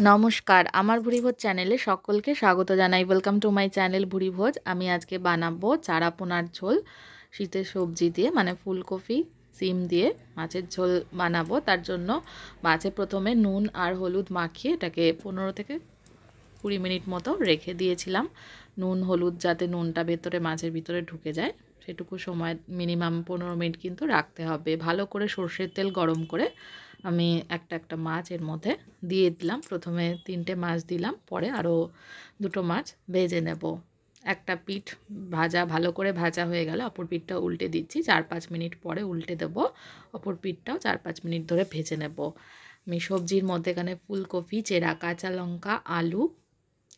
নমস্কার, আমার ভুরিভোজ চ্যানেলে সকলকে স্বাগত জানাই। Welcome to my channel Bhuribhoj. আমি আজকে বানাবো চারা পোনার ঝোল শীতের সবজি দিয়ে, মানে ফুলকপি সিম দিয়ে মাছের ঝোল বানাবো। তার জন্য মাছে প্রথমে নুন আর হলুদ মাখিয়ে এটাকে 15 থেকে 20 মিনিট মতো রেখে দিয়েছিলাম। নুন হলুদ যাতে নুনটা ভেতরে মাছের ভিতরে ঢুকে যায় সেটুকু সময়, মিনিমাম 15 মিনিট কিন্তু রাখতে হবে। ভালো করে সর্ষের তেল গরম করে আমি একটা একটা মাছ এর মধ্যে দিয়ে দিলাম। প্রথমে 3টে মাছ দিলাম, পরে আরও 2টো মাছ ভেজে নেব। একটা পিঠ ভালো করে ভাজা হয়ে গেলে অপর পিঠটা উল্টে দিচ্ছি। 4-5 মিনিট পরে উল্টে দেব, অপর পিঠটাও 4-5 মিনিট ধরে ভেজে নেব। আমি সবজির মধ্যে এখানে ফুলকপি, চেরা কাঁচা লঙ্কা, আলু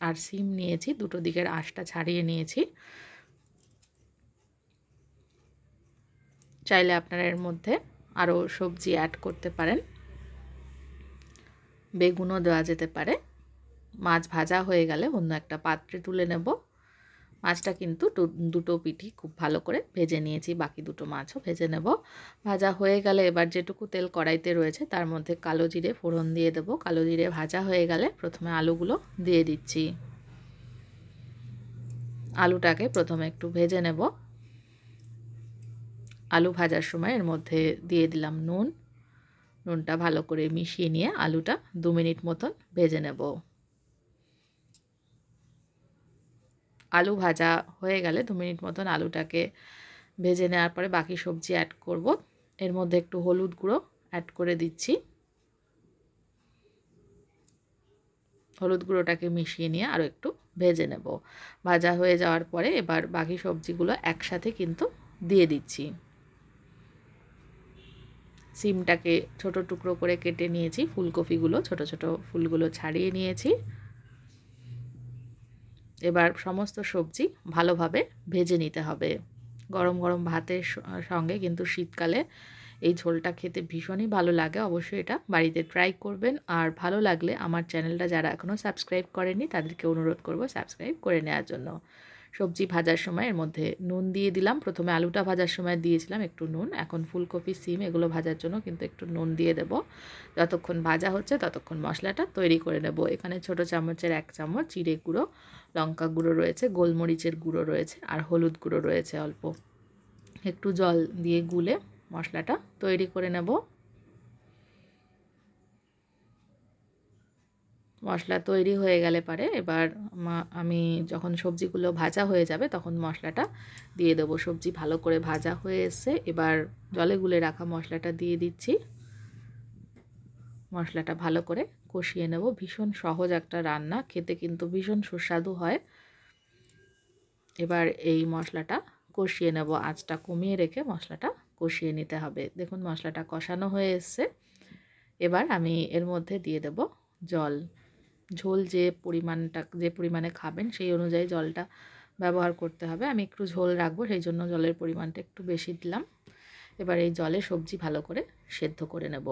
আর সিম নিয়েছি। দুটো দিকের আঁশটা ছাড়িয়ে নিয়েছি। চাইলে আপনারা এর মধ্যে আরও সবজি অ্যাড করতে পারেন, বেগুনও দেওয়া যেতে পারে। মাছ ভাজা হয়ে গেলে অন্য একটা পাত্রে তুলে নেব। মাছটা কিন্তু দুটো পিঠই খুব ভালো করে ভেজে নিয়েছি, বাকি দুটো মাছও ভেজে নেব। ভাজা হয়ে গেলে এবার যেটুকু তেল কড়াইতে রয়েছে তার মধ্যে কালো জিরে ফোড়ন দিয়ে দেবো। কালো জিরে ভাজা হয়ে গেলে প্রথমে আলুগুলো দিয়ে দিচ্ছি। আলুটাকে প্রথমে একটু ভেজে নেব। আলু ভাজার সময় এর মধ্যে দিয়ে দিলাম নুন। নুনটা ভালো করে মিশিয়ে নিয়ে আলুটা 2 মিনিট মতন ভেজে নেব। আলু ভাজা হয়ে গেলে 2 মিনিট মতন আলুটাকে ভেজে নেওয়ার পরে বাকি সবজি অ্যাড করব। এর মধ্যে একটু হলুদ গুঁড়ো অ্যাড করে দিচ্ছি। হলুদ গুঁড়োটাকে মিশিয়ে নিয়ে আরও একটু ভেজে নেব। ভাজা হয়ে যাওয়ার পরে এবার বাকি সবজিগুলো একসাথে কিন্তু দিয়ে দিচ্ছি। সিমটাকে ছোট টুকরো করে কেটে নিয়েছি, ফুলকপিগুলো ছোট ছোট ফুলগুলো ছাড়িয়ে নিয়েছি। এবার সমস্ত সবজি ভালোভাবে ভেজে নিতে হবে। গরম গরম ভাতের সঙ্গে কিন্তু শীতকালে এই ঝোলটা খেতে ভীষণই ভালো লাগে। অবশ্যই এটা বাড়িতে ট্রাই করবেন। আর ভালো লাগলে আমার চ্যানেলটা যারা এখনও সাবস্ক্রাইব করেনি তাদেরকে অনুরোধ করব সাবস্ক্রাইব করে নেওয়ার জন্য। সবজি ভাজার সময় এর মধ্যে নুন দিয়ে দিলাম। প্রথমে আলুটা ভাজার সময় দিয়েছিলাম একটু নুন, এখন ফুলকপি সিম এগুলো ভাজার জন্য কিন্তু একটু নুন দিয়ে দেব। যতক্ষণ ভাজা হচ্ছে ততক্ষণ মশলাটা তৈরি করে নেব। এখানে ছোটো চামচের 1 চামচ জিরে গুঁড়ো, লঙ্কা গুঁড়ো রয়েছে, গোলমরিচের গুঁড়ো রয়েছে আর হলুদ গুঁড়ো রয়েছে অল্প। একটু জল দিয়ে গুলে মশলাটা তৈরি করে নেব। মশলা তৈরি হয়ে গেলে পারে এবার আমি যখন সবজিগুলো ভাজা হয়ে যাবে তখন মশলাটা দিয়ে দেবো। সবজি ভালো করে ভাজা হয়ে এসে এবার জলে গুলে রাখা মশলাটা দিয়ে দিচ্ছি। মশলাটা ভালো করে কষিয়ে নেব। ভীষণ সহজ একটা রান্না, খেতে কিন্তু ভীষণ সুস্বাদু হয়। এবার এই মশলাটা কষিয়ে নেব। আঁচটা কমিয়ে রেখে মশলাটা কষিয়ে নিতে হবে। দেখুন মশলাটা কষানো হয়ে এসছে। এবার আমি এর মধ্যে দিয়ে দেব জল। ঝোল যে পরিমাণে খাবেন সেই অনুযায়ী জলটা ব্যবহার করতে হবে। আমি একটু ঝোল রাখবো, সেই জন্য জলের পরিমাণটা একটু বেশি দিলাম। এবার এই জলে সবজি ভালো করে সেদ্ধ করে নেব।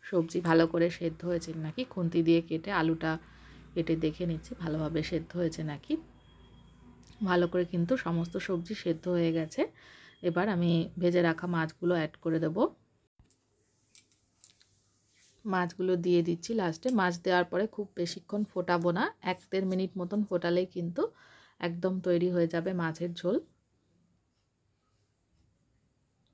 সবজি ভালো করে সেদ্ধ হয়েছে নাকি খুন্তি দিয়ে কেটে আলুটা কেটে দেখে নিচ্ছি ভালোভাবে সেদ্ধ হয়েছে নাকি। ভালো করে কিন্তু সমস্ত সবজি সেদ্ধ হয়ে গেছে। এবার আমি ভেজে রাখা মাছগুলো অ্যাড করে দেব। মাছগুলো দিয়ে দিচ্ছি লাস্টে। মাছ দেওয়ার পরে খুব বেশিক্ষণ ফোটাবো না, 1-1.5 মিনিট মতন ফোটালেই কিন্তু একদম তৈরি হয়ে যাবে মাছের ঝোল।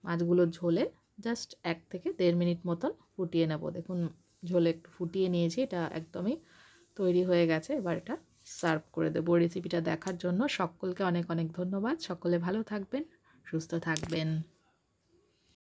মাছগুলো ঝোলে জাস্ট 1 থেকে 1.5 মিনিট মতন ফুটিয়ে নেব। দেখুন ঝোলে একটু ফুটিয়ে নিয়েছি, এটা একদমই তৈরি হয়ে গেছে। এবার এটা সার্ভ করে দেবো। রেসিপিটা দেখার জন্য সকলকে অনেক অনেক ধন্যবাদ। সকলে ভালো থাকবেন, সুস্থ থাকবেন।